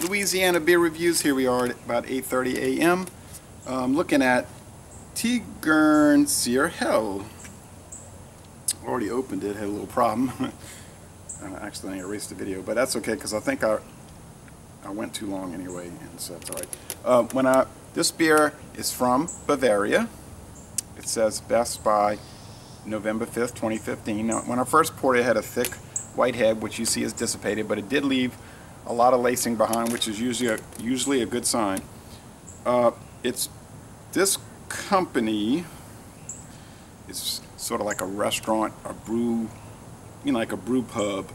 Louisiana beer reviews. Here we are at about 8:30 a.m. Looking at Tergenseer. Hell, already opened it. Had a little problem. Actually, I erased the video, but that's okay because I think I went too long anyway, and so that's all right. This beer is from Bavaria. It says best by November 5th, 2015. Now, when I first poured it, it had a thick white head, which you see is dissipated, but it did leave a lot of lacing behind, which is usually a good sign. It's this company is sort of like a restaurant, a brew, like a brew pub.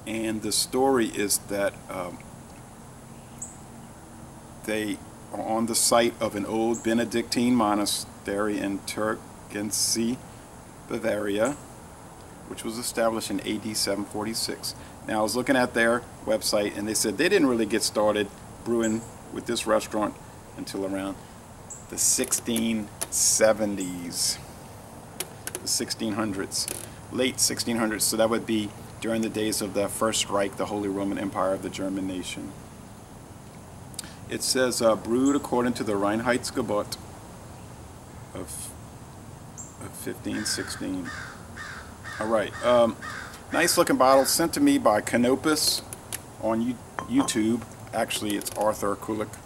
And the story is that they are on the site of an old Benedictine monastery in Tergenseer, Bavaria, which was established in AD 746. Now I was looking at their website and they said they didn't really get started brewing with this restaurant until around the 1670s, the 1600s, late 1600s. So that would be during the days of the First Reich, the Holy Roman Empire of the German nation. It says brewed according to the Reinheitsgebot of 1516. All right, nice looking bottle sent to me by Canopus on YouTube. Actually, it's Arthur Kulik,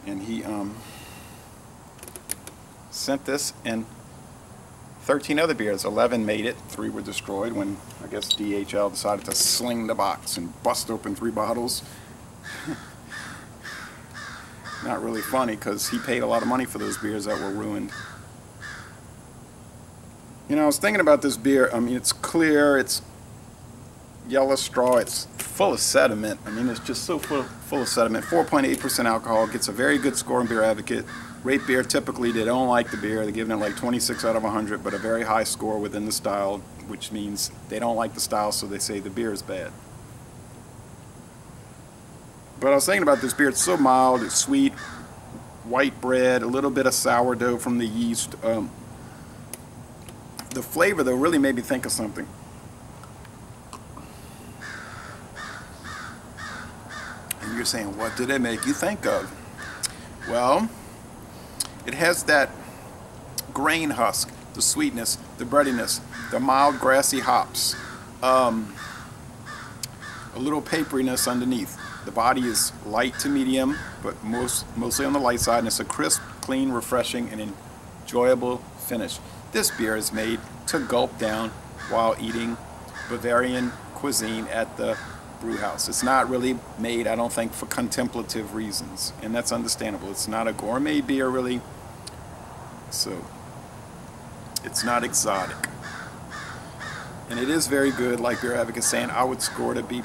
and he sent this and 13 other beers. 11 made it, 3 were destroyed when I guess DHL decided to sling the box and bust open 3 bottles. Not really funny because he paid a lot of money for those beers that were ruined. You know, I was thinking about this beer. I mean, it's clear, it's yellow straw, it's full of sediment. I mean, it's just so full of sediment. 4.8% alcohol, gets a very good score in Beer Advocate. Rate beer, typically they don't like the beer. They're giving it like 26 out of 100, but a very high score within the style, which means they don't like the style, so they say the beer is bad. But I was thinking about this beer. It's so mild, it's sweet, white bread, a little bit of sourdough from the yeast. The flavor, though, really made me think of something. And you're saying, what did it make you think of? Well, it has that grain husk, the sweetness, the breadiness, the mild grassy hops, a little paperiness underneath. The body is light to medium, but mostly on the light side, and it's a crisp, clean, refreshing, and enjoyable finish. This beer is made to gulp down while eating Bavarian cuisine at the brew house. It's not really made, I don't think, for contemplative reasons, and that's understandable. It's not a gourmet beer, really, so it's not exotic. And it is very good, like Beer Advocate saying, I would score it a B+.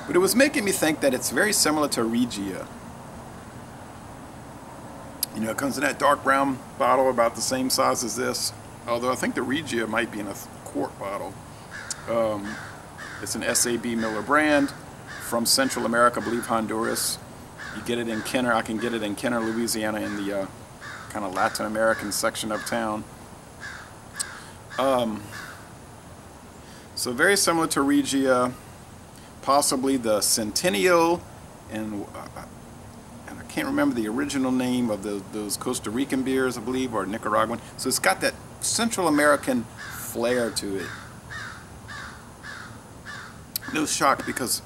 But it was making me think that it's very similar to Regia. You know, it comes in that dark brown bottle about the same size as this, although I think the Regia might be in a quart bottle. It's an SAB Miller brand from Central America, I believe Honduras. You get it in Kenner. I can get it in Kenner, Louisiana, in the kind of Latin American section of town. So very similar to Regia, possibly the Centennial, and I can't remember the original name of those Costa Rican beers, I believe, or Nicaraguan. So it's got that Central American flair to it. No shock, because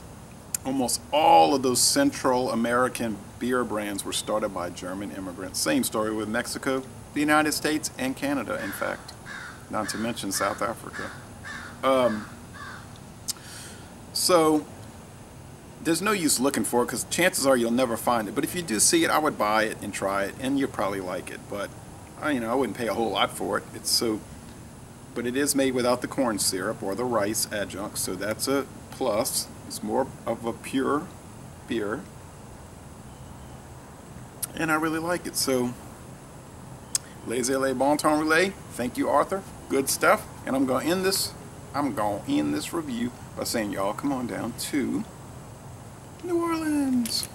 almost all of those Central American beer brands were started by German immigrants. Same story with Mexico, the United States, and Canada, in fact, not to mention South Africa. So there's no use looking for it because chances are you'll never find it. But if you do see it, I would buy it and try it, and you'll probably like it. But I wouldn't pay a whole lot for it. But it is made without the corn syrup or the rice adjunct, so that's a plus. It's more of a pure beer, and I really like it. So, laissez-les bon temps relais. Thank you, Arthur. Good stuff. And I'm gonna end this review by saying, y'all, come on down to New Orleans.